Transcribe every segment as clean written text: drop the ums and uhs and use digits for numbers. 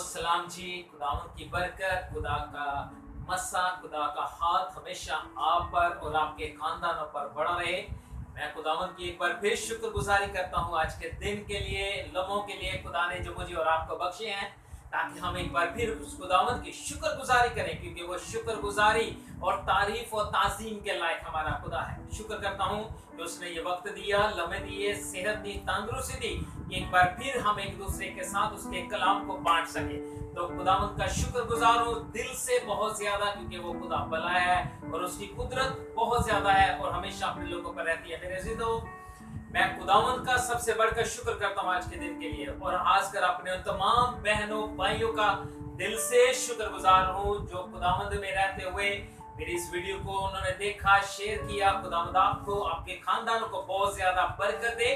सलाम जी। खुदावंद की बरकत, खुदा का मसा, खुदा का हाथ हमेशा आप पर और आपके खानदानों पर बड़ा रहे। मैं खुदावंद की एक बार फिर शुक्रगुजारी करता हूँ आज के दिन के लिए, लम्हों के लिए खुदा ने जो मुझे और आपको बख्शे हैं, ताकि हम एक बार फिर उस खुदावंद की शुक्रगुजारी करें, क्योंकि वो शुक्रगुजारी और तारीफ और ताज़ीम के लायक हमारा खुदा है। शुक्र करता हूँ कि उसने ये वक्त दिया, लम्हे दिए, सेहत दी, तंदुरुस्ती दी कि एक बार फिर हम एक दूसरे के साथ उसके कलाम को बांट सके। तो खुदावंद का शुक्रगुजार हूँ दिल से बहुत ज्यादा, क्योंकि वो खुदा भला है और उसकी कुदरत बहुत ज्यादा है और हमेशा अपने लोगों पर रहती है। मेरे अज़ीज़ों, मैं खुदावंद का सबसे बढ़कर शुक्र करता हूँ आज के दिन के लिए, और खासकर अपने तमाम बहनों भाइयों का दिल से शुक्रगुजार हूँ जो खुदावंद में रहते हुए मेरी इस वीडियो को उन्होंने देखा, शेयर किया। खुदावंद आपको, आपके खानदानों को बहुत ज्यादा बरकत दे,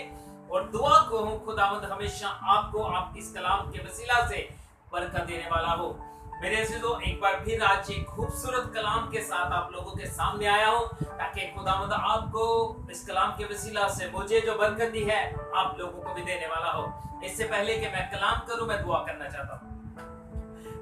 और दुआ को हूँ खुदावंद हमेशा आपको आपकी इस कलाम के वसीला से बरकत देने वाला हो। मेरे अज़ीज़ों, एक बार फिर आज एक खूबसूरत कलाम के साथ आप लोगों के सामने आया हूँ, ताकि खुदावंद आपको इस कलाम के वसीला से मुझे जो बरकत दी है आप लोगों को भी देने वाला हो। इससे पहले कि मैं कलाम करूं, मैं दुआ करना चाहता हूँ।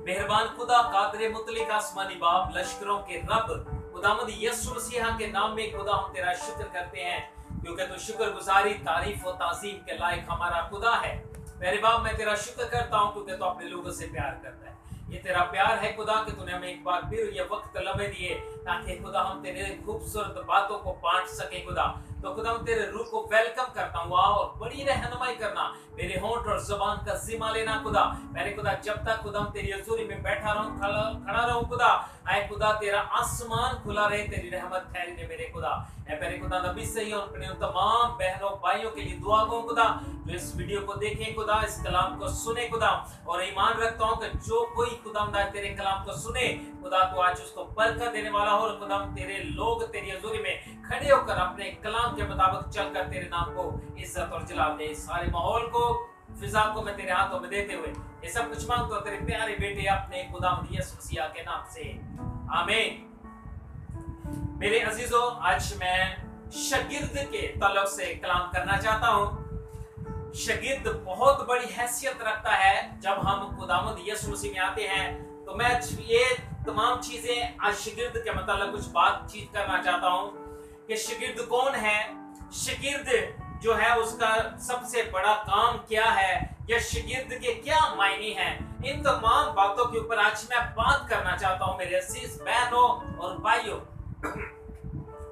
मेहरबान खुदा, कादिर मुतलिक, आसमानी बाप, लश्करों के रब, खुदावंद यीशु मसीह के नाम में खुदा हम तेरा शुक्र करते हैं, क्योंकि तू शुक्रगुजारी, तारीफ और ताज़ीम के लायक हमारा खुदा है। मेरे बाप, मैं तेरा शुक्र करता हूँ क्योंकि तू अपने लोगों से प्यार करता है। ये तेरा प्यार है खुदा कि तूने हमें एक बार फिर ये वक्त लम्हे दिए, ताकि खुदा हम तेरे खूबसूरत बातों को बांट सके। खुदा, तो खुदा हम तेरे रूह को वेलकम करता हूँ, आओ और बड़ी रहनुमाई करना, मेरे होंठ और जुबान का जिम्मा लेना। खुदा मेरे खुदा, जब तक खुदा हम तेरी हजूरी में बैठा रहूं, खड़ा रहूं खुदा, आए खुदा तेरा आसमान खुला रहे, तेरी रहमत ठहरी रहे मेरे खुदा। मेरे खुदा नबी सही और अपने तमाम बहनों भाइयों के लिए दुआ करूं खुदा, जो इस वीडियो को देखें खुदा, इस कलाम को सुने खुदा, और ईमान रखता हूं कि जो कोई खुदा तेरे कलाम को सुने खुदा, तो आज उसको बरकत देने वाला हो। और खुदा तेरे लोग तेरी हजूरी में खड़े होकर अपने कलाम के मुताबिक चलकर तेरे नाम को इज्जत और जलाल दे। सारे माहौल को, फिजा को मैं तेरे हाथों में देते हुए ये सब कुछ मांगता हूं तेरे प्यारे बेटे अपने खुदावंद यीशु मसीह के नाम से, आमीन। मेरे अजीजों, आज मैं शागिर्द के ताल्लुक से कलाम करना चाहता हूं। शागिर्द बहुत बड़ी हैसियत रखता है। जब हम खुदावंद यीशु मसीह में आते हैं, तो मैं ये तमाम चीजें आज शागिर्द के मतलब कुछ बातचीत करना चाहता हूं कि शागिर्द कौन है, शागिर्द जो है उसका सबसे बड़ा काम क्या है, या शागिर्द के क्या मायने हैं। इन तमाम बातों के ऊपर आज मैं बात करना चाहता हूं मेरे अजीज बहनों और भाइयों।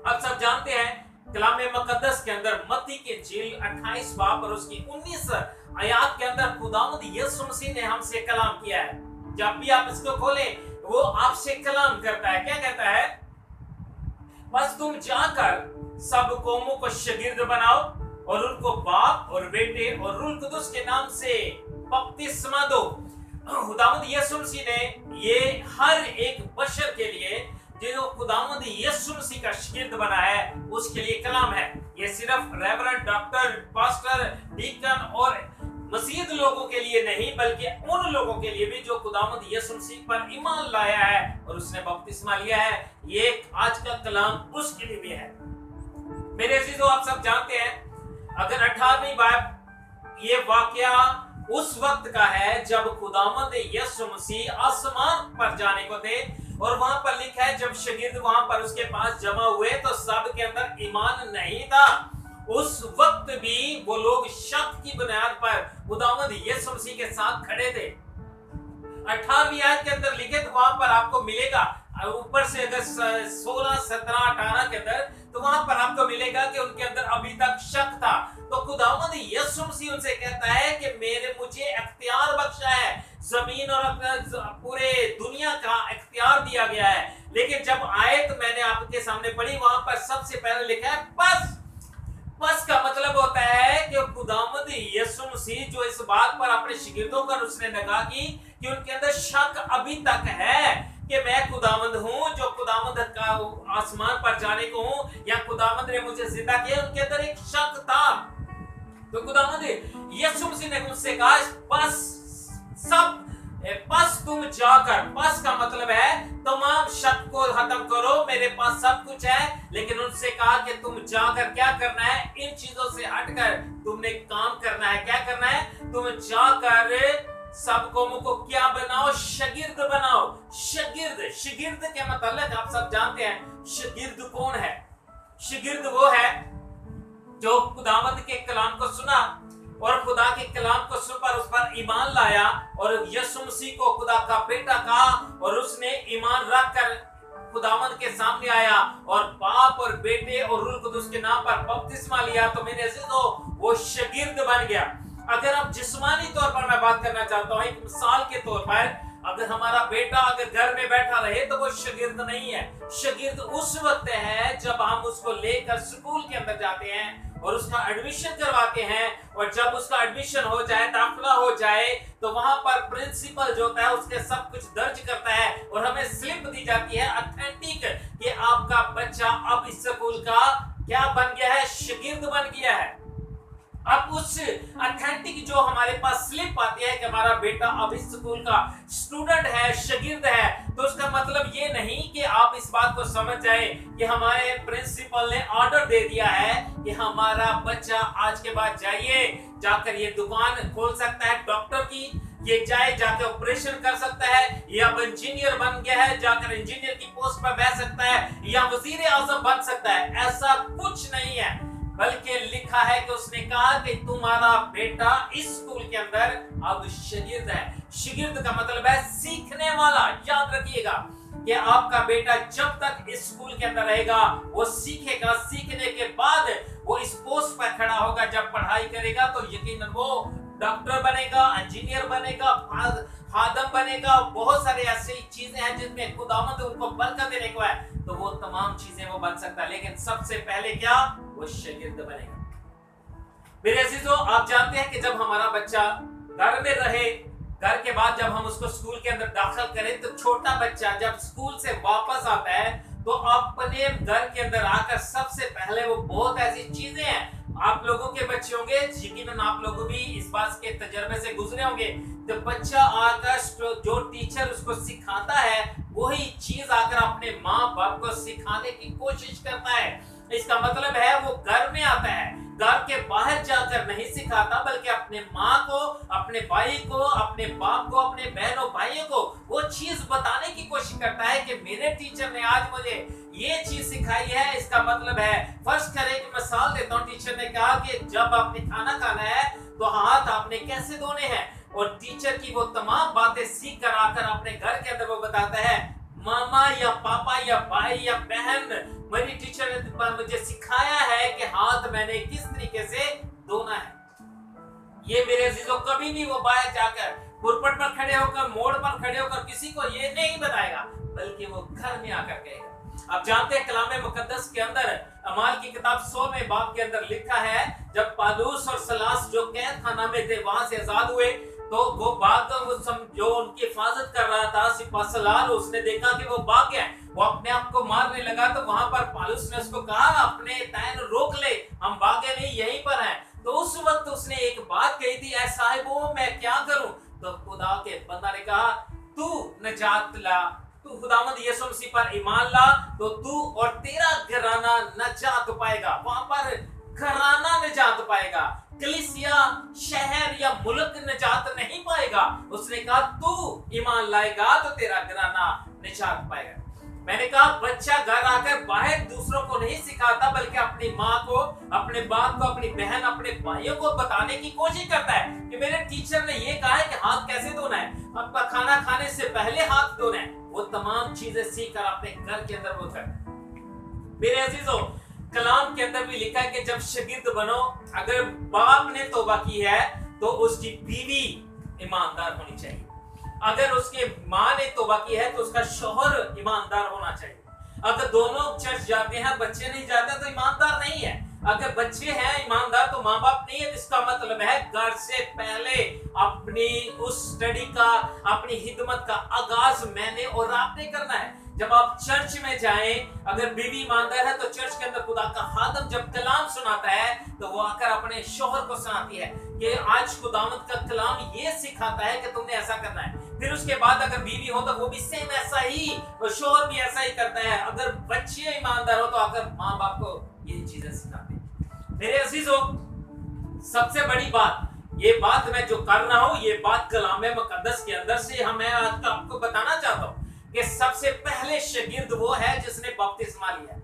आप सब जानते हैं कलाम मुकद्दस के अंदर मत्ती की इंजील 28 बाब और उसकी 19 आयत के अंदर खुदावंद यीशु मसीह ने हमसे कलाम किया है। जब भी आप इसको खोलें, वो आपसे कलाम करता है। क्या कहता है? बस तुम जाकर सब कौमों को शागिर्द बनाओ और उनको बाप और बेटे और रूह कुदुस के नाम से बपतिस्मा दो। खुदावंद यीशु मसीह ने ये हर एक बशर के लिए जो खुदावंद यीशु मसीह का शागिर्द बना है, उसके लिए कलाम है। ये सिर्फ रेवरेंड, डॉक्टर, पास्टर, डीकन और मसीह लोगों के लिए नहीं, बल्कि उन लोगों के लिए भी जो खुदावंद यीशु मसीह पर ईमान लाया है और उसने बपतिस्मा लिया है। ये आज का कलाम उसके लिए भी है। मेरे अजीजों, आप सब जानते हैं, अगर 18वीं बाब ये वाकया उस वक्त का है जब खुदावंद यीशु मसीह आसमान पर जाने को थे, और वहां पर लिखा है जब शागिर्द वहां पर उसके पास जमा हुए तो सब के अंदर ईमान नहीं था। उस वक्त भी वो लोग शक की बुनियाद पर खुदावंद यीशु मसीह के साथ खड़े थे। 18वीं आयत के अंदर लिखे, तो वहां पर आपको मिलेगा ऊपर से अगर 16, 17, 18 के अंदर, तो वहां पर आपको मिलेगा कि उनके अंदर अभी तक शक था। तो खुदावंद यीशु मसीह उनसे कहता है कि मुझे इख्तियार बख्शा है, जमीन और पूरे दुनिया का इख्तियार दिया गया है। लेकिन जब आयत मैंने आपके सामने पढ़ी, वहां पर सबसे पहले लिखा है बस। बस का मतलब होता है कि खुदावंद यीशु मसीह जो इस बात पर अपने शागिर्दों पर उसने निगाह की कि उनके अंदर शक अभी तक है कि मैं खुदावंद हूं जो खुदावंद का आसमान पर जाने को हूं, या खुदावंद ने मुझे जिंदा किया। उनके अंदर एक शक था। तो खुदावंद यीशु मसीह ने मुझसे कहा बस तुम जाकर, बस का मतलब है तमाम शक को खत्म करो, मेरे पास सब कुछ है। लेकिन उनसे कहा कि तुम जाकर क्या करना है, इन चीजों से हटकर तुमने काम करना है। क्या करना है? तुम जाकर सब कौमों को क्या बनाओ, शागिर्द बनाओ। शागिर्द, शागिर्द के मतलब आप सब जानते हैं शागिर्द कौन है। शागिर्द वो है जो खुदावंद के कलाम को सुना और खुदा के कलाम को सुनकर उस पर ईमान लाया और यीशु मसीह को खुदा का बेटा कहा और उसने ईमान रखकर खुदावंद के सामने आया और बाप और बेटे और रूह कुदूस के नाम पर बपतिस्मा लिया, तो मेरे अजीजों वो शागिर्द बन गया। अगर अब जिस्मानी तौर पर मैं बात करना चाहता हूं, एक मिसाल के तौर पर, अगर हमारा बेटा अगर घर में बैठा रहे तो वो शागिर्द नहीं है। शागिर्द उस वक्त है जब हम उसको लेकर स्कूल के अंदर जाते हैं और उसका एडमिशन करवाते हैं, और जब उसका एडमिशन हो जाए, दाखिला हो जाए, तो वहां पर प्रिंसिपल जो होता है उसके सब कुछ दर्ज करता है और हमें स्लिप दी जाती है ऑथेंटिक कि आपका बच्चा अब इस स्कूल का क्या बन गया है, शागिर्द बन गया है। अब उस ऑथेंटिक जो हमारे पास स्लिप आती है कि हमारा बेटा अब इस स्कूल का स्टूडेंट है, शागिर्द है, तो उसका मतलब ये नहीं कि आप इस बात को समझ जाए कि हमारे प्रिंसिपल ने ऑर्डर दे दिया है कि हमारा बच्चा आज के बाद जाइए जाकर ये दुकान खोल सकता है डॉक्टर की, ये जाके ऑपरेशन कर सकता है, या इंजीनियर बन गया है जाकर इंजीनियर की पोस्ट पर बैठ सकता है, या वजीर आजम बन सकता है। ऐसा कुछ नहीं है, बल्कि लिखा है कि उसने कहा कि तुम्हारा बेटा इस स्कूल के अंदर अब शागिर्द है। शागिर्द का मतलब है सीखने वाला। याद रखिएगा कि आपका बेटा जब तक इस स्कूल के अंदर रहेगा वो सीखेगा, सीखने के बाद वो इस पोस्ट पर खड़ा होगा, जब पढ़ाई करेगा तो यकीनन वो डॉक्टर बनेगा, इंजीनियर बनेगा, खादम बनेगा। बहुत सारे ऐसी चीजें हैं जिसमें खुदावंद उनको बरकत देने को है, तो वो तमाम चीजें वो बन सकता है, लेकिन सबसे पहले क्या, वो शागिर्द बनेगा। मेरे अजीजों, आप जानते हैं कि जब हमारा बच्चा घर में रहे, घर के बाद जब हम उसको स्कूल के अंदर दाखिल करें, तो छोटा बच्चा जब स्कूल से वापस आता है तो अपने घर के अंदर आकर सबसे पहले वो बहुत ऐसी चीजें हैं, आप लोगों के बच्चे होंगे, यकीनन आप लोग भी इस बात के तजर्बे से गुजरे होंगे, तो बच्चा आकर जो टीचर उसको सिखाता है वही चीज आकर अपने माँ बाप को सिखाने की कोशिश करता है। इसका मतलब है वो घर में आता है, घर के बाहर जाकर नहीं सिखाता, बल्कि अपने माँ को, अपने भाई को, अपने बाप को, अपने बहनों भाइयों को वो चीज बताने की कोशिश करता है कि मेरे टीचर ने आज मुझे ये चीज सिखाई है। इसका मतलब है, फर्ज करें कि मिसाल देता हूँ, टीचर ने कहा कि जब आपने खाना खाना है तो हाथ आपने कैसे धोने हैं, और टीचर की वो तमाम बातें सीख कर आकर अपने घर के अंदर वो बताता है, मामा या पापा या भाई या बहन, मेरी टीचर ने मुझे सिखाया है कि हाथ मैंने किस तरीके से धोना है। ये मेरे अजीजों कभी भी वो बाहर जाकर पुरपट पर खड़े होकर, मोड़ पर खड़े होकर किसी को ये नहीं बताएगा, बल्कि वो घर में आकर कहेगा। आप जानते हैं कलाम मुकद्दस के अंदर अमाल की किताब 16वें बाब के अंदर लिखा है, जब पालूस और सलास जो कैद खाना में थे वहां से आजाद हुए, तो वो भाग जो उनकी हिफाजत कर रहा था सिपाहीसलार, उसने देखा कि वो भाग गया, वो अपने आप को मारने लगा, तो वहां पर पालूस ने उसको कहा, अपने तैन रोक ले, हम भागे नहीं, यहीं पर हैं। तो उस वक्त उसने एक बात कही थी, ऐ साहिबो मैं क्या करूं? तो खुदा के बंदा ने कहा, तू नजात ला, तू खुदावंद यीशु मसीह पर ईमान ला, तो तू और तेरा घराना नजात पाएगा। वहां पर घराना निजात पाएगा, कलीसिया, शहर या मुल्क निजात नहीं पाएगा। उसने कहा तू ईमान लाएगा तो तेरा घराना निजात पाएगा। मैंने कहा बच्चा घर आकर बाहर दूसरों को नहीं सिखाता, बल्कि अपनी माँ को, अपने बाप को, अपनी बहन, अपने भाइयों को बताने की कोशिश करता है कि मेरे टीचर ने ये कहा है कि हाथ कैसे धोना है, आपका खाना खाने से पहले हाथ धोना है। वो तमाम चीजें सीख कर अपने घर के अंदर वो कर। मेरे अजीजों, कलाम के अंदर भी लिखा है कि जब शागिर्द बनो, अगर बाप ने तौबा की है तो उसकी बीवी ईमानदार होनी चाहिए, अगर उसके माँ ने तौबा की है तो उसका शौहर ईमानदार होना चाहिए। अगर दोनों चर्च जाते हैं, बच्चे नहीं जाते तो ईमानदार नहीं है। अगर बच्चे हैं ईमानदार तो माँ बाप नहीं है। इसका मतलब है घर से पहले अपनी उस स्टडी का, अपनी हिदमत का आगाज मैंने और आपने करना है। जब आप चर्च में जाएं, अगर बीवी ईमानदार है तो चर्च के अंदर खुदा का खादम जब कलाम सुनाता है तो वो आकर अपने शौहर को सुनाती है कि आज खुदावंद का कलाम ये सिखाता है कि तुमने ऐसा करना है। फिर उसके बाद अगर बीवी हो तो वो भी सेम ऐसा ही, और शौहर भी ऐसा ही करता है। अगर बच्चे ईमानदार हो तो आकर माँ बाप को ये चीजें सिखाते हैं। मेरे अजीजों, सबसे बड़ी बात ये बात मैं जो कर रहा हूं, ये बात कलाम मुकद्दस के अंदर से मैं आपको बताना चाहता हूं कि सबसे पहले शागिर्द वो है जिसने बपतिस्मा लिया।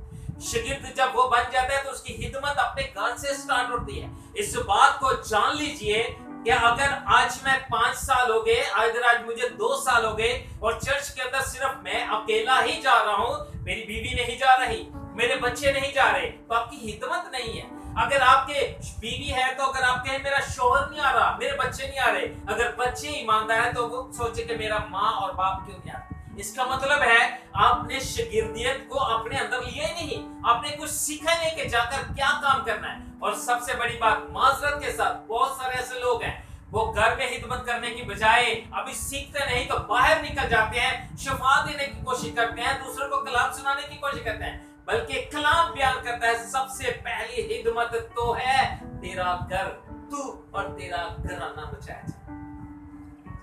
शागिर्द जब वो बन जाता है तो उसकी हिदमत अपने घर से स्टार्ट होती है। इस बात को जान लीजिए कि अगर आज मैं 5 साल हो गए, अगर आज मुझे 2 साल हो गए और चर्च के अंदर सिर्फ मैं अकेला ही जा रहा हूं, मेरी बीवी नहीं जा रही, मेरे बच्चे नहीं जा रहे, तो आपकी हिदमत नहीं है। अगर आपके बीवी है तो अगर आप कहें मेरा शोहर नहीं आ रहा, मेरे बच्चे नहीं आ रहे, अगर बच्चे ईमानदार है तो वो सोचे कि मेरा माँ और बाप क्यों नहीं आ रहा। इसका मतलब है आपने शागिर्दियत को अपने अंदर लिया ही नहीं, आपने कुछ सीखा नहीं कि जाकर क्या काम करना है। और सबसे बड़ी बात, माजरत के साथ बहुत सारे ऐसे लोग हैं वो घर में हिदमत करने की बजाय अभी सीखते नहीं तो बाहर निकल जाते हैं, शफा देने की कोशिश करते हैं, दूसरों को कलाम सुनाने की कोशिश करते हैं, बल्कि कलाम बयान करता है सबसे पहली हिदमत तो है तेरा घर, तू और तेरा घराना बचाया जाए।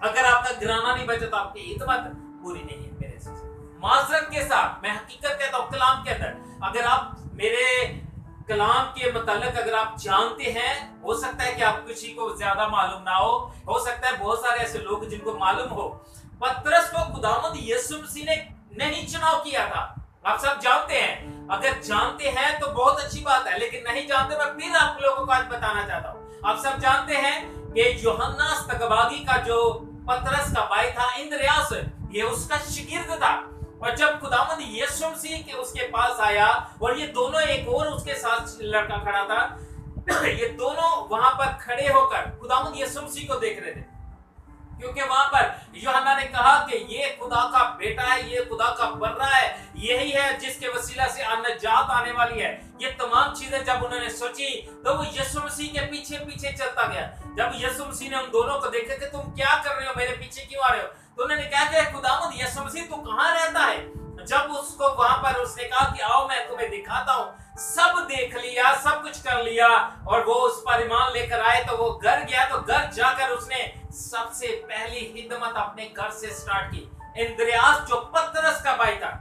अगर आपका घराना नहीं बचा तो आपकी हिदमत पूरी नहीं है। मेरे से माजरत के साथ मैं हकीकत कहता हूं, कलाम के अंदर अगर आप मेरे कलाम के मतलब अगर आप जानते हैं, हो सकता है कि आप किसी को ज्यादा मालूम ना हो सकता है बहुत सारे ऐसे लोग जिनको मालूम हो। पतरस को खुदावंद यीशु मसीह ने नहीं चुनाव किया था, आप सब जानते हैं। अगर जानते हैं तो बहुत अच्छी बात है, लेकिन नहीं जानते मैं फिर आप लोगों को आज बताना चाहता हूं। आप सब जानते हैं कि यूहन्ना स्तकबागी का जो पतरस का भाई था इंद्रियास, ये उसका शागिर्द था। और जब खुदावंद यीशु मसीह के उसके पास आया और ये दोनों, एक और उसके साथ लड़का खड़ा था, ये दोनों वहां पर खड़े होकर खुदावंद यीशु मसीह को देख रहे थे, क्योंकि वहां पर यूहन्ना ने कहा कि ये खुदा का बेटा है, ये खुदा का बर्रा है, यही है जिसके वसीला से निजात आने वाली है। ये तमाम चीजें जब उन्होंने सोची तो वो यीशु मसीह के पीछे पीछे चलता गया। जब यीशु मसीह ने उन दोनों को देखा कि तुम क्या कर रहे हो, मेरे पीछे क्यों आ रहे हो, तो उन्होंने कहा कि खुदावंद यीशु मसीह तू कहां रहता है। जब उसको वहां पर उसने कहा कि आओ मैं तुम्हें दिखाता हूं, सब देख लिया, सब कुछ कर लिया और वो उस पर ईमान लेकर आए, तो वो घर गया, तो घर जाकर उसने सबसे पहली हिदमत अपने घर से स्टार्ट की। इंद्रियास जो पतरस का भाई था,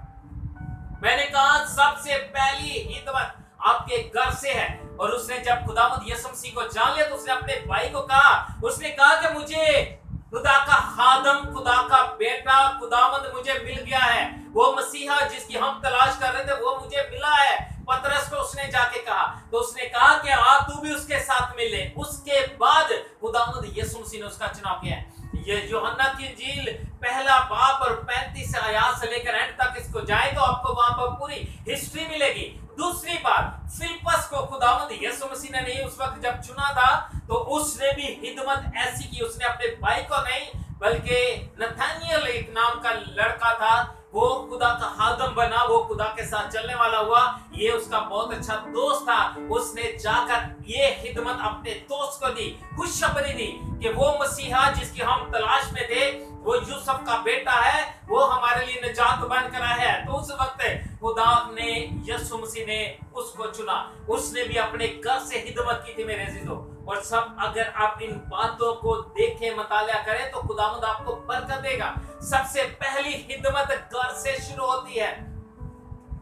मैंने कहा सबसे पहली हिदमत आपके घर से है। और उसने जब खुदावंद यीशु मसीह को जान लिया तो उसने अपने भाई को कहा, उसने कहा कि मुझे खुदा का खादम, खुदा का बेटा, खुदावंद मुझे मिल गया है, वो मसीहा जिसकी हम तलाश कर रहे थे वो मुझे मिला है। पतरस को उसने जाके कहा, तो उसने कहा कि आ तू भी उसके साथ मिले। उसके बाद खुदावंद यीशु मसीह ने उसका चुनाव किया है। ये यूहन्ना की इंजील पहला बाब और 35 आयत से लेकर एंड तक इसको जाए तो आपको वहां पर पूरी हिस्ट्री मिलेगी। दूसरी बात, फिलिप्पस को खुदावंद यीशु मसीह ने नहीं उस वक्त जब चुना था तो उसने भी हिदमत ऐसी की, उसने अपने भाई को नहीं बल्कि नथानियल एक नाम का लड़का था, वो खुदा का खादम बना, वो खुदा के साथ चलने वाला हुआ, ये उसका बहुत अच्छा दोस्त था। उसने जाकर ये हिदमत अपने दोस्त को दी, खुशखबरी दी कि वो मसीहा जिसकी हम तलाश में थे, वो यूसुफ का बेटा है, वो हमारे लिए निजात बन कर आया है। तो उस वक्त खुदा ने यीशु मसीह ने उसको चुना, उसने भी अपने घर से हिदमत की थी मेरे अजीजों। और सब अगर आप इन बातों को देखें, मुताला करें तो खुदावंद आपको बरकत देगा। सबसे पहली हिदमत घर से शुरू होती है।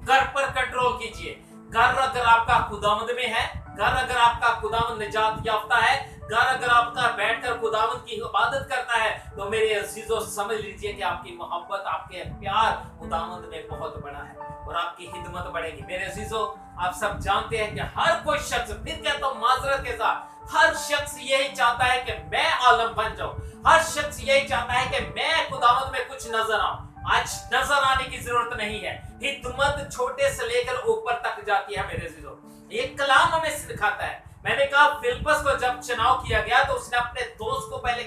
घर पर कंट्रोल कीजिए। घर अगर आपका खुदावंद में है, घर अगर आपका खुदावंद निजात याफ्ता है, घर अगर आपका बैठकर खुदावंद की इबादत करता है, तो मेरे अजीजों समझ लीजिए कि आपकी मोहब्बत, आपके प्यार खुदावंद में बहुत बड़ा है और आपकी हिदमत बढ़ेगी। मेरे अजीजों, आप सब जानते हैं कि हर कोई शख्स, फिर कहता हूं माजरत के साथ, हर शख्स यही चाहता है कि मैं आलम बन जाऊं, हर शख्स यही चाहता है कि मैं खुदावंद में कुछ नजर आऊं। आज नजर आने की जरूरत नहीं है, हिदमत छोटे से लेकर ऊपर तक जाती है मेरे अजीजों। ये कलाम हमें सिखाता है। मैंने कहा फिलिप्पस को जब चुनाव किया गया तो उसने अपने दोस्त को पहले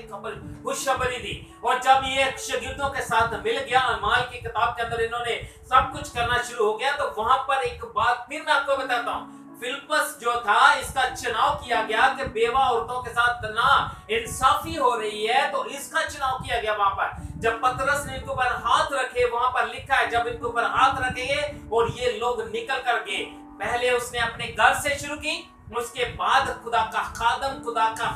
खुशखबरी दी, और जब ये शागिर्दों के साथ मिल गया, अमाल की किताब के अंदर इन्होंने सब कुछ करना शुरू हो गया, तो वहां पर एक बात फिर मैं आपको बताता हूं। फिलिप्पस जो था, इसका चुनाव किया गया कि बेवा औरतों के साथ ना इंसाफी हो रही है, तो इसका चुनाव किया गया। वहां पर जब पतरस ने इनके ऊपर हाथ रखे, वहां पर लिखा है जब इनके ऊपर हाथ रखेंगे और ये लोग निकल कर गए। पहले उसने अपने घर से शुरू की, उसके बाद खुदा का खादम, खुदा का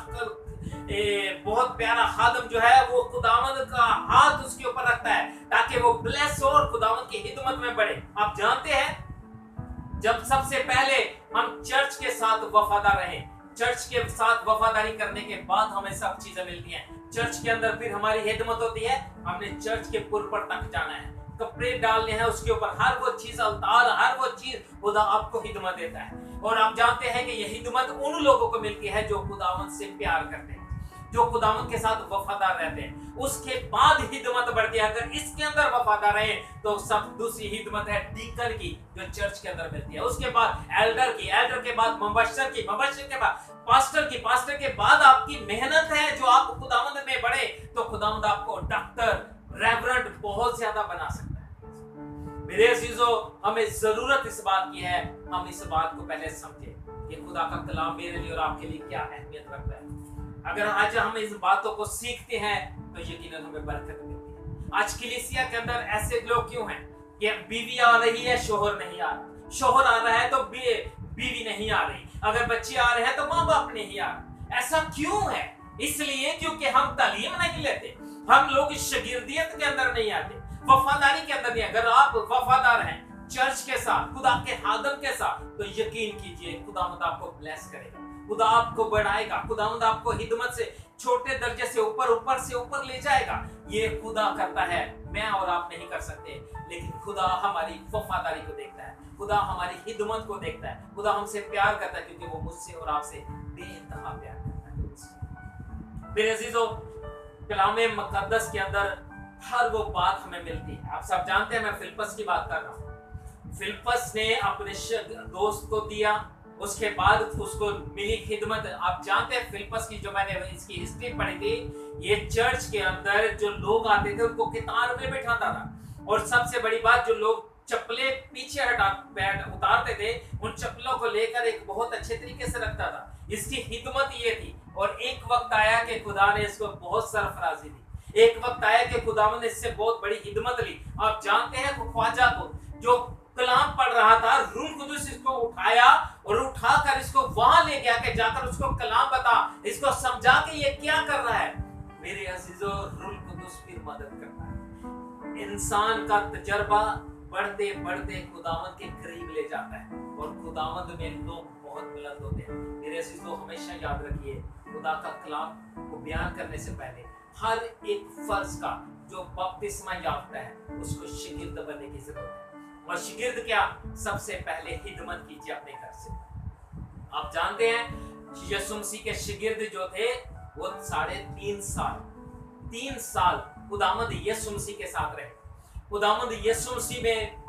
बहुत प्यारा खादम जो है वो खुदावंद का हाथ उसके ऊपर रखता है ताकि वो ब्लेस हो और खुदावंद की हिदमत में बढ़े। आप जानते हैं, जब सबसे पहले हम चर्च के साथ वफादार रहे, चर्च के साथ वफादारी करने के बाद हमें सब चीजें मिलती हैं। चर्च के अंदर फिर हमारी हिदमत होती है, हमने चर्च के पुरपर तक जाना है, कपड़े डालने हैं उसके ऊपर, हर वो चीज अवतार, हर वो चीज खुदा आपको हिदमत देता है। और आप जानते हैं कि यह हिदमत उन लोगों को मिलती है जो खुदावंद से प्यार करते हैं, जो खुदावंद के साथ वफादार रहते हैं। उसके बाद हिदमत बढ़ती है। अगर इसके अंदर वफादार रहे तो सब दूसरी हिदमत है डीकन की, जो चर्च के अंदर मिलती है। उसके बाद एल्डर की, एल्डर के बाद मुबश्शिर की, मुबश्शिर के बाद पास्टर की, पास्टर के बाद आपकी मेहनत है जो आप खुदावंद में बढ़े तो खुदावंद आपको डॉक्टर, रेवरेंड बहुत ज्यादा बना सकता है। मेरे अजीजों, हमें जरूरत इस बात की है, हम इस बात को पहले समझे कि खुदा का कलाम मेरे लिए और आपके लिए क्या अहमियत रखता है। अगर आज हम इस बातों को सीखते हैं तो यकीनन हमें बरकत मिलती है। आज कलीसिया के अंदर ऐसे लोग क्यों हैं कि बीवी आ रही है, शोहर नहीं आ रहा, शोहर आ रहा है तो बीवी नहीं आ रही, अगर बच्चे आ रहे हैं तो माँ बाप नहीं आ रहे। ऐसा क्यों है? इसलिए क्योंकि हम तालीम नहीं लेते, हम लोग शागिर्दियत के अंदर नहीं आते, वफादारी के अंदर नहीं। अगर आप वफादार हैं चर्च के साथ, खुदा के खादम के साथ, तो यकीन कीजिए खुदावंद आपको ब्लेस करेगा, खुदा आपको बढ़ाएगा, खुदावंद आपको हिदमत से छोटे दर्जे से ऊपर से ऊपर ले जाएगा। ये खुदा करता है, मैं और आप नहीं कर सकते, लेकिन खुदा हमारी वफादारी को देखता है, खुदा हमारी हिदमत को देखता है, खुदा हमसे प्यार करता है क्योंकि वो मुझसे और आपसे बेइंतहा प्यार करता है। मेरे अजीजों, कलामे मुकद्दस के अंदर हर वो बात हमें मिलती है। आप सब जानते हैं मैं फिलिप्पस की बात कर रहा हूँ। फिलिप्पस ने अपने दोस्त को दिया, उसके बाद उसको मिली खिदमत। आप जानते हैं फिलिप्पस की, जो मैंने इसकी हिस्ट्री पढ़ी थी, ये चर्च के अंदर जो लोग आते थे उनको कतार में बिठाता था, और सबसे बड़ी बात, जो लोग चप्पलें पीछे उतारते थे उन चप्पलों को लेकर एक बहुत अच्छे तरीके से रखता था। इसकी हिदमत ये थी। और एक वक्त आया कि खुदा ने इसको बहुत सरफराजी दी, एक वक्त आया कि खुदावन ने इससे बहुत बड़ी हिदमत ली। आप जानते हैं ख्वाजा को, जो कलाम पढ़ रहा था, रूह कुदुस इसको उठाया और उठाकर इसको वहां ले गया कि जाकर उसको कलाम बता, इसको समझा कि ये क्या कर रहा है। मेरे अजीजों, रूह कुदुस फिर मदद करता है। इंसान का तजर्बा बढ़ते बढ़ते खुदावंद के करीब ले जाता है, और खुदावंद में लोग बहुत बुलंद होते हैं। मेरे अजीजों, हमेशा याद रखिए, खुदा का कलाम को बयान करने से पहले हर एक फर्ज का जो बपतिस्मा याफ्ता है उसको शागिर्द बनने की जरूरत है। और शागिर्द क्या, सबसे पहले हिदमत कीजिए अपने घर से। आप जानते हैं यीशु मसीह के शागिर्द जो थे वो 3.5 साल खुदावंद यीशु मसीह के साथ रहे, खुदावंद यीशु मसीह में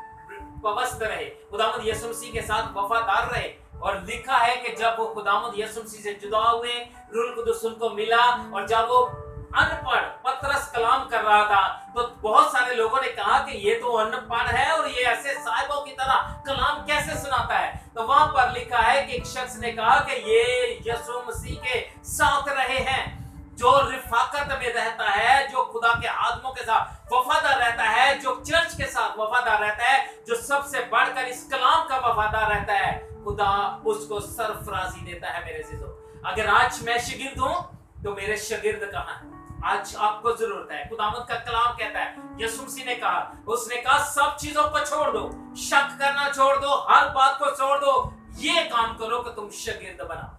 पवस्त रहे, खुदावंद यीशु मसीह के साथ वफादार रहे। और लिखा है कि जब वो खुदावंद यीशु मसीह से जुदा हुए, रूह कुदुस उनको मिला, और जब वो अनपढ़ पतरस कलाम कर रहा था तो बहुत सारे लोगों ने कहा कि ये तो अनपढ़ है और ये ऐसे साहिबों की तरह कलाम कैसे सुनाता है। तो वहां पर लिखा है कि एक शख्स ने कहा कि ये यीशु मसीह के साथ रहे हैं, जो रिफाकत में रहता है, जो खुदा के आदमों के साथ वफादार रहता है, जो चर्च के साथ वफादार रहता है, जो सबसे बढ़कर इस कलाम का वफादार रहता है, खुदा उसको सरफराजी देता है। मेरे अजीजों, अगर आज मैं शागिर्द हूं तो मेरे शागिर्द कहां हैं? आज आपको जरूरत है। खुदावंद का कलाम कहता है, यीशु मसीह ने कहा, उसने कहा सब चीजों को छोड़ दो, शक करना छोड़ दो, हर बात को छोड़ दो, ये काम करो कि तुम शागिर्द बनाओ।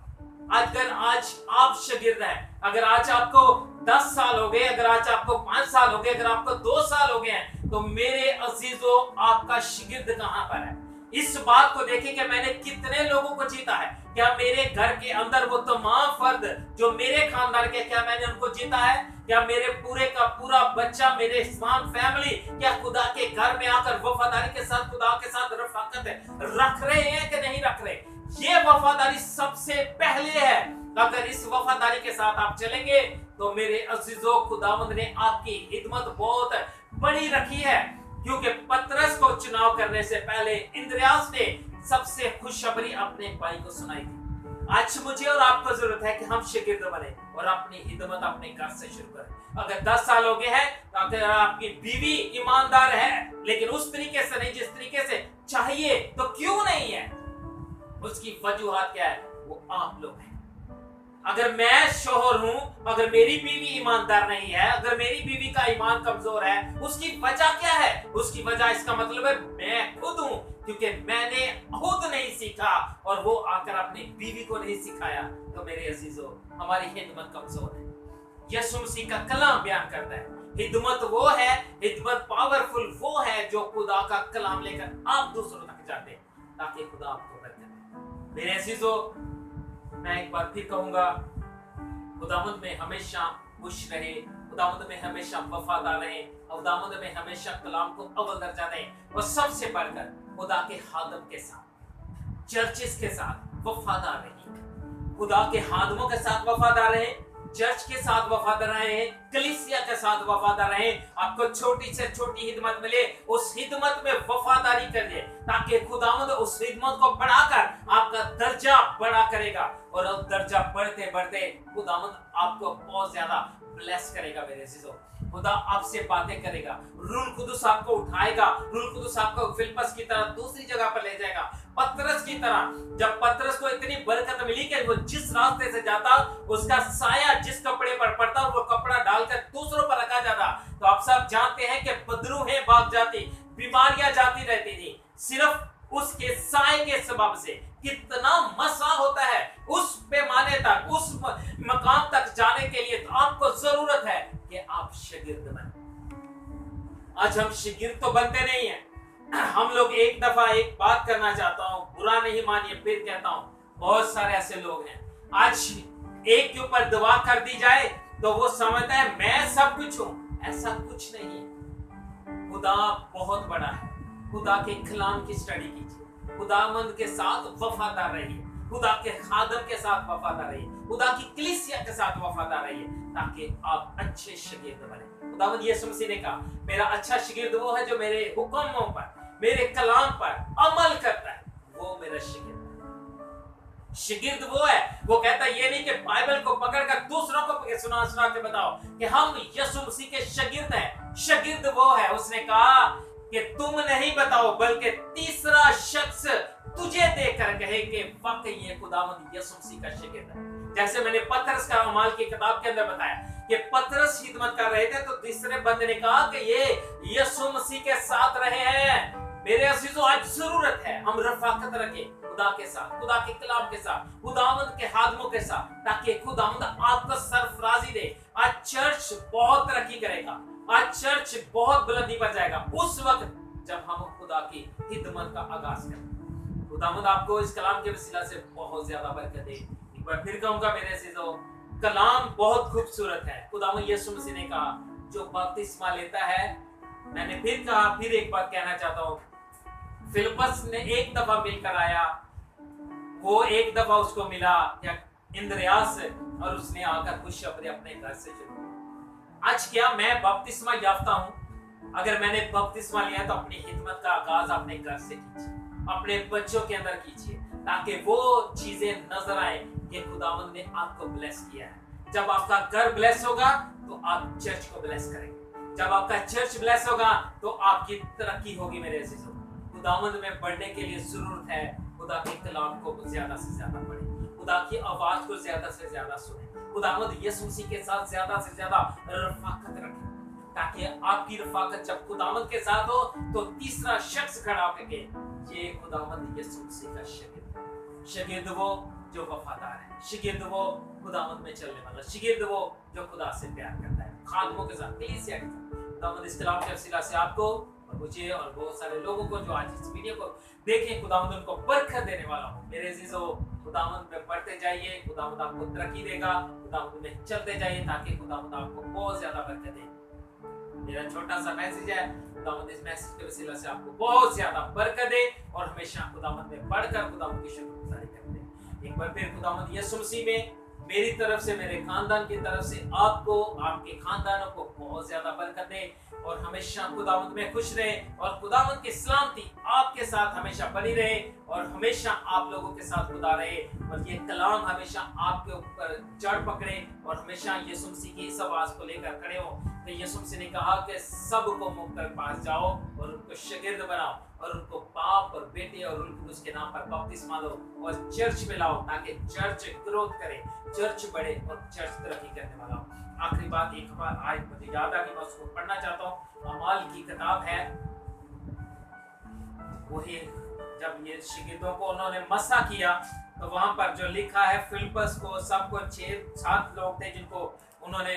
अगर आज आप शागिर्द हैं, अगर आज आपको 10 साल हो गए, अगर आज आपको 5 साल हो गए, अगर आपको 2 साल हो गए हैं, तो मेरे अजीजों, आपका शागिर्द कहां पर है? इस बात को देखें कि मैंने कितने लोगों को जीता है। क्या मेरे घर के अंदर वो तमाम फर्द जो मेरे खानदान के, क्या मैंने उनको जीता है? क्या मेरे पूरे का पूरा बच्चा, मेरे इस्लाम फैमिली, क्या खुदा के घर में आकर वफादारी के साथ खुदा के साथ रफाकत रख रहे हैं कि नहीं रख रहे? ये वफादारी सबसे पहले है। अगर इस वफादारी के साथ आप चलेंगे तो मेरे अजीजों, खुदावंद ने आपकी हिदमत बहुत बड़ी रखी है। क्योंकि पतरस को चुनाव करने से पहले इंद्रियास ने सबसे खुशखबरी अपने भाई को सुनाई थी। आज मुझे और आपको जरूरत है कि हम शागिर्द बने और अपनी हिदमत अपने घर से शुरू करें। अगर 10 साल हो गए हैं तो अगर आपकी बीवी ईमानदार है लेकिन उस तरीके से नहीं जिस तरीके से चाहिए, तो क्यों नहीं है? उसकी वजूहात क्या है? वो आप लोग हैं। अगर मैं शोहर हूं, अगर मेरी बीवी ईमानदार नहीं है, अगर मेरी बीवी का ईमान कमजोर है, उसकी वजह क्या है? उसकी वजह, इसका मतलब है मैं खुद हूं क्योंकि मैंने खुद नहीं सीखा और वो आकर अपनी बीवी को नहीं सिखाया। तो मेरे अजीजों, हमारी हिदमत कमजोर है। यीशु मसीह का कलाम बयान करता है, हिदमत वो है, हिदमत पावरफुल वो है जो खुदा का कलाम लेकर आप दूसरों तक जाते हैं ताकि खुदा आपको बरकत दे। मेरे अजीजों, मैं एक बार फिर कहूंगा, खुदावंद में हमेशा खुश रहे, खुदावंद में हमेशा वफादार रहे, खुदावंद में हमेशा कलाम को अव्वल दर्जा दें और सबसे बढ़कर खुदा के खादम के साथ, चर्चिस के साथ वफादार रहिए। खुदा के खादमों के साथ वफादार रहे, चर्च के साथ वफादार रहे, कलीसिया के साथ वफादार रहे। आपको छोटी से छोटी हिदमत मिले, उस हिदमत में वफादारी करिए ताकि खुदावंद उस हिदमत को बढ़ाकर आपका दर्जा बड़ा करेगा और उस दर्जा बढ़ते बढ़ते खुदावंद आपको बहुत ज्यादा ब्लेस करेगा। मेरे अजीजों, खुदा आपसे बातें करेगा, रूह कुदुस आपको उठाएगा, रूह कुदुस आपको फिलिप्पस की तरह दूसरी जगह पर ले जाएगा, पतरस की तरह। जब पतरस को इतनी बरकत मिली कि वो जिस रास्ते से जाता उसका साया जिस कपड़े पर पड़ता वो कपड़ा डालकर दूसरों पर रखा जाता। तो आप सब जानते हैं कि बदरूहें भाग जाती, बीमारियां जाती रहती थी, सिर्फ उसके साए के सबब से। कितना मसा होता है उस पैमाने तक, उस मकाम तक जाने के लिए। तो आपको जरूरत है कि आप शागिर्द बने। आज हम शागिर्द तो बनते नहीं हैं। हम लोग एक दफा एक बात करना चाहता हूं, बुरा नहीं मानिए, फिर कहता हूं, बहुत सारे ऐसे लोग हैं, आज एक के ऊपर दुआ कर दी जाए तो वो समझता है मैं सब कुछ हूं। ऐसा कुछ नहीं है। खुदा बहुत बड़ा है। खुदा के कलाम की स्टडी कीजिए, खुदावंद के साथ वफादार रहिए, खुदा के खादम के साथ वफादार रहिए, खुदा की कलीसिया के साथ वफादार रहिए ताकि आप अच्छे शागिर्द बने। खुदावंद यीशु मसीह ने कहा, मेरा अच्छा शागिर्द वो है जो मेरे हुक्मों पर, मेरे कलाम पर अमल करता है, वो मेरा शागिर्द है। शागिर्द वो है, वो कहता ये नहीं कि बाइबल को पकड़कर दूसरों को सुना सुना के बताओ कि हम यीशु मसीह के शागिर्द हैं। शागिर्द वो है, उसने कहा कि तुम नहीं बताओ बल्कि तीसरा शख्स तुझे देखकर कहे कि वाकई ये खुदावंद यीशु मसीह का शागिर्द है। जैसे मैंने पतरस का अमाल की किताब के अंदर बताया कि पतरस हिदमत कर रहे थे तो तीसरे बंदे ने कहा कि ये यीशु मसीह के साथ रहे हैं। मेरे अजीजों, आज जरूरत है हम रफाकत रखें खुदा के साथ, खुदा के कलाम के साथ, खुदावंद के खादमों के साथ, ताकि खुदावंद आपको सरफराजी दे। आज चर्च बहुत तरक्की करेगा, आज चर्च बहुत बुलंदी पर जाएगा उस वक्त जब हम खुदा की हिदमत का आगाज करें। खुदावंद आपको इस कलाम के वसीला से बहुत ज्यादा बरकत दे। एक बार फिर कहूंगा मेरे अजीजों, कलाम बहुत खूबसूरत है। खुदावंद यीशु मसीह ने कहा जो बपतिस्मा लेता है, मैंने फिर कहा, फिर एक बात कहना चाहता हूं, फिलिप्पस ने एक दफा मिलकर आया, वो एक दफा उसको मिला या इंद्रियास, और उसने आकर खुशखबरी अपने घर से शुरू। आज क्या मैं बपतिस्मा याफ्ता हूं? अगर मैंने बपतिस्मा लिया तो अपनी हिदमत का आगाज अपने घर से कीजिए, अपने बच्चों के अंदर कीजिए, ताकि वो चीजें नजर आए कि खुदावंद ने आपको ब्लेस किया है। जब आपका घर ब्लेस होगा तो आप चर्च को ब्लेस करेंगे। जब आपका चर्च ब्लेस होगा तो आपकी तरक्की होगी। मेरे अजीजों, खुदावंद में बढ़ने के लिए जरूरत है खुदा के कलाम को ज्यादा से ज्यादा पढ़ें, खुदा की आवाज को ज्यादा से ज्यादा सुने, खुदावंद यीशु मसीह के साथ ज्यादा से ज्यादा रफाकत रखें, ताकि आपकी रफाकत जब खुदावंद के साथ हो तो तीसरा शख्स खड़ा होकर के ये खुदावंद यीशु मसीह का शागिर्द। शागिर्द वो जो वफादार है, शागिर्द वो खुदावंद में चलने वाला, शागिर्द वो जो खुदा से प्यार करता है, खादमों के साथ, कलीसिया के साथ। खुदावंद इस कलाम के वसीला से आपको और मुझे और बहुत सारे लोगों को जो आज इस वीडियो को देखें, खुदावंद उनको बरकत देने वाला हो। मेरे अजीजों, खुदावंद में बढ़ते जाइए, खुदावंद आपको तरक्की देगा, खुदावंद में चलते जाइए ताकि खुदावंद आपको बहुत ज्यादा बरकत दे। मेरा छोटा सा मैसेज है, खुदावंद इस मैसेज के वसीला से आपको बहुत ज्यादा बरकत दे और हमेशा खुदावंद में बढ़कर खुदावंद की शुक्रगुजारी करते हैं। एक बार फिर खुदावंद यीशु मसीह में मेरी तरफ से, मेरे खानदान की तरफ से आपको, आपके खानदानों को बहुत ज्यादा बरकत दे और हमेशा खुदावंद में खुश रहे और खुदावंद की सलामती आपके साथ हमेशा बनी रहे और हमेशा आप लोगों के साथ खुदा रहे और ये कलाम हमेशा आपके ऊपर जड़ पकड़े और हमेशा यीशु मसीह की इस आवाज को लेकर खड़े हो। तो यीशु मसीह ने कहा कि सबको मुक्तर पास जाओ और उनको शागिर्द बनाओ और उनको बाप और बेटे और उनको उसके नाम पर बपतिस्मा दो और चर्च में लाओ ताकि चर्च ग्रोथ करे, चर्च बढ़े और चर्च तरक्की करने वाला हो। आखिरी बात एक बार आज मुझे याद आ गई, मैं उसको पढ़ना चाहता हूँ। अमाल की किताब है, वही जब ये शिगिर्दों को उन्होंने मसा किया तो वहां पर जो लिखा है फिलिप्पस को सबको 6-7 लोग थे जिनको उन्होंने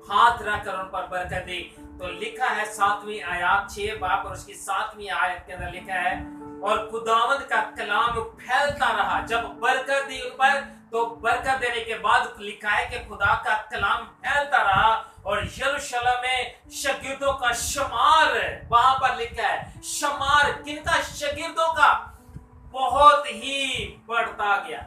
हाथ रखकर उन पर बरकत दी। तो लिखा है 7वीं आयत 6 बाब और उसकी 7वीं आयत के अंदर लिखा है और खुदावंद का कलाम फैलता रहा। जब बरकत दी उन पर तो बरकत देने के बाद लिखा है कि खुदा का कलाम फैलता रहा और यरूशलेम में शागिर्दों का शुमार वहां पर लिखा है। शुमार किनका? शागिर्दों का बहुत ही बढ़ता गया।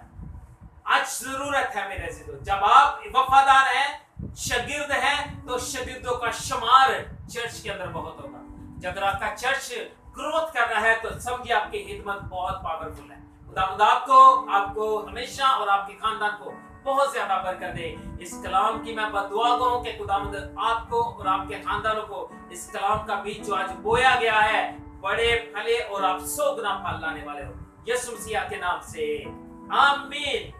आज जरूरत है मेरे अजीजों, जब आप वफादार हैं, शागिर्द हैं, तो शागिर्दों का शुमार चर्च के अंदर बहुत होगा। जब आपका चर्च ग्रोथ कर रहा है तो समझिए आपकी हिदमत बहुत पावरफुल है। खुदावंद आपको हमेशा और आपके खानदान को बहुत ज्यादा बरकत दे। इस कलाम की मैं बदुआ कहूं कि खुदावंद आपको और आपके खानदानों को इस कलाम का बीज जो आज बोया गया है बड़े फले और आप 100 गुना फल लाने वाले हो। यीशु मसीह के नाम से आमीन।